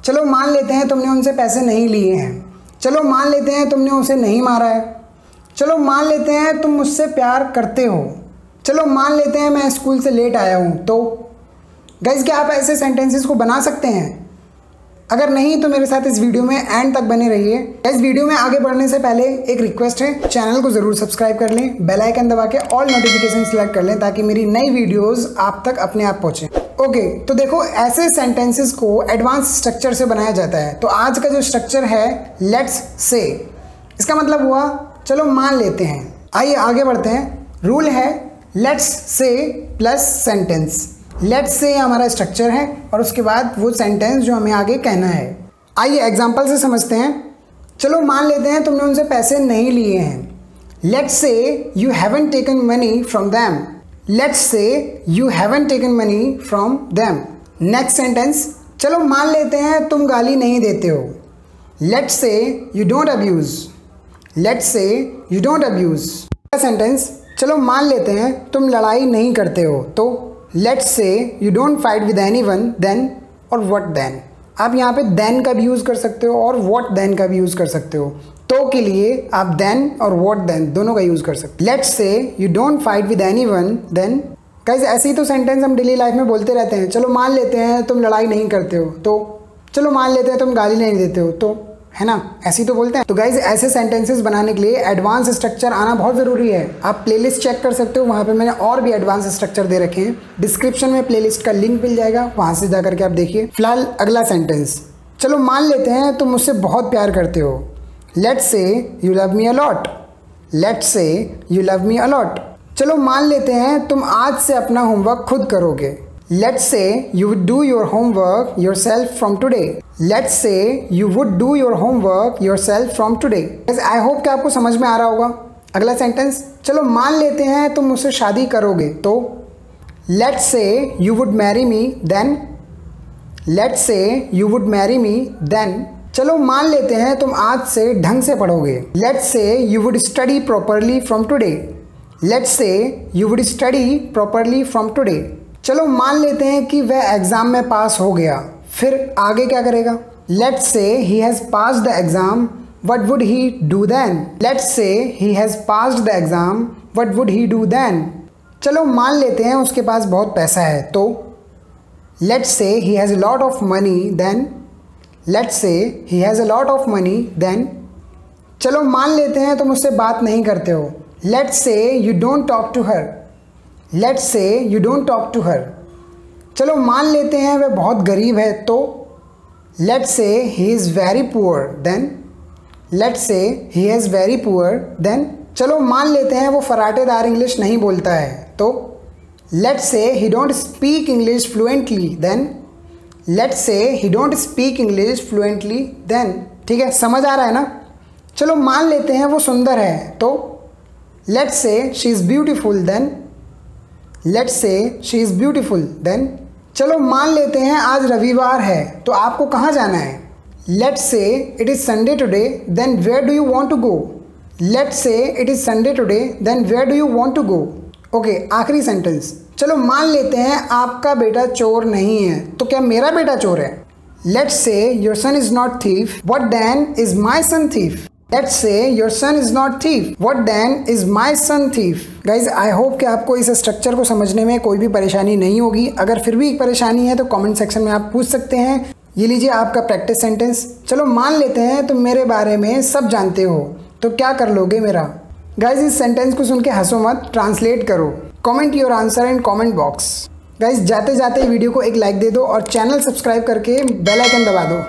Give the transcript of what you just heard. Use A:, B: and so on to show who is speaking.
A: चलो मान लेते हैं तुमने उनसे पैसे नहीं लिए हैं। चलो मान लेते हैं तुमने उसे नहीं मारा है। चलो मान लेते हैं तुम मुझसे प्यार करते हो। चलो मान लेते हैं मैं स्कूल से लेट आया हूँ। तो गाइस क्या आप ऐसे सेंटेंसेस को बना सकते हैं? अगर नहीं तो मेरे साथ इस वीडियो में एंड तक बने रहिए। इस वीडियो में आगे बढ़ने से पहले एक रिक्वेस्ट है, चैनल को ज़रूर सब्सक्राइब कर लें, बेल आइकन दबा के ऑल नोटिफिकेशन सिलेक्ट कर लें ताकि मेरी नई वीडियोस आप तक अपने आप पहुँचें। ओके, तो देखो ऐसे सेंटेंसेस को एडवांस स्ट्रक्चर से बनाया जाता है। तो आज का जो स्ट्रक्चर है लेट्स से, इसका मतलब हुआ चलो मान लेते हैं। आइए आगे बढ़ते हैं। रूल है लेट्स से प्लस सेंटेंस। लेट्स से हमारा स्ट्रक्चर है और उसके बाद वो सेंटेंस जो हमें आगे कहना है। आइए एग्जांपल से समझते हैं। चलो मान लेते हैं तुमने उनसे पैसे नहीं लिए हैं। Let's say you haven't taken money from them. Let's say you haven't taken money from them. Next sentence, चलो मान लेते हैं तुम गाली नहीं देते हो। Let's say you don't abuse. Let's say you don't abuse. Sentence, चलो मान लेते हैं तुम लड़ाई नहीं करते हो। तो let's say you don't fight with anyone then और व्हाट देन। आप यहाँ पे देन का भी यूज़ कर सकते हो और व्हाट देन का भी यूज़ कर सकते हो। तो के लिए आप देन और व्हाट देन दोनों का यूज़ कर सकते हो। Let's say you don't fight with anyone then. Guys ऐसे ही तो सेंटेंस हम डेली लाइफ में बोलते रहते हैं। चलो मान लेते हैं तुम लड़ाई नहीं करते हो। तो चलो मान लेते हैं तुम गाली नहीं देते हो। तो है ना, ऐसे ही तो बोलते हैं। तो गाइज ऐसे सेंटेंसेस बनाने के लिए एडवांस स्ट्रक्चर आना बहुत ज़रूरी है। आप प्लेलिस्ट चेक कर सकते हो, वहाँ पे मैंने और भी एडवांस स्ट्रक्चर दे रखे हैं। डिस्क्रिप्शन में प्लेलिस्ट का लिंक मिल जाएगा, वहाँ से जाकर के आप देखिए। फिलहाल अगला सेंटेंस, चलो मान लेते हैं तुम मुझसे बहुत प्यार करते हो। Let's say you love me a lot. Let's say you love me a lot. चलो मान लेते हैं तुम आज से अपना होमवर्क खुद करोगे। Let's say you would do your homework yourself from today. Let's say you would do your homework yourself from today. I hope कि आपको समझ में आ रहा होगा। अगला सेंटेंस, चलो मान लेते हैं तुम मुझसे शादी करोगे। तो Let's say you would marry me then. Let's say you would marry me then. चलो मान लेते हैं तुम आज से ढंग से पढ़ोगे। Let's say you would study properly from today. Let's say you would study properly from today. चलो मान लेते हैं कि वह एग्ज़ाम में पास हो गया। फिर आगे क्या करेगा? Let's say he has passed the exam, what would he do then? Let's say he has passed the exam, what would he do then? चलो मान लेते हैं उसके पास बहुत पैसा है। तो let's say he has a lot of money then. Let's say he has a lot of money then. चलो मान लेते हैं तुम उससे बात नहीं करते हो। Let's say you don't talk to her. Let's say you don't talk to her. चलो मान लेते हैं वह बहुत गरीब है। तो let's say he is very poor then. Let's say he is very poor then. चलो मान लेते हैं वो फराटेदार इंग्लिश नहीं बोलता है। तो let's say he don't speak English fluently then. Let's say he don't speak English fluently then. ठीक है, समझ आ रहा है ना? चलो मान लेते हैं वो सुंदर है। तो लेट्स से she is beautiful then. Let's से शी इज़ ब्यूटीफुल देन। चलो मान लेते हैं आज रविवार है, तो आपको कहाँ जाना है? Let's say it is Sunday today then where do you want to go? Let's say it is Sunday today then where do you want to go? Okay, आखिरी सेंटेंस, चलो मान लेते हैं आपका बेटा चोर नहीं है। तो क्या मेरा बेटा चोर है? Let's say your son is not thief, what then is my son thief? Let's say your son is not thief. What then is my son thief? Guys, I hope कि आपको इस स्ट्रक्चर को समझने में कोई भी परेशानी नहीं होगी। अगर फिर भी परेशानी है तो कमेंट सेक्शन में आप पूछ सकते हैं। ये लीजिए आपका प्रैक्टिस सेंटेंस। चलो मान लेते हैं तुम मेरे बारे में सब जानते हो, तो क्या कर लोगे मेरा? गाइज इस सेंटेंस को सुन के हंसो मत, ट्रांसलेट करो। Comment your answer in comment box. Guys जाते जाते वीडियो को एक लाइक दे दो और चैनल सब्सक्राइब करके बेल आइकन दबा दो।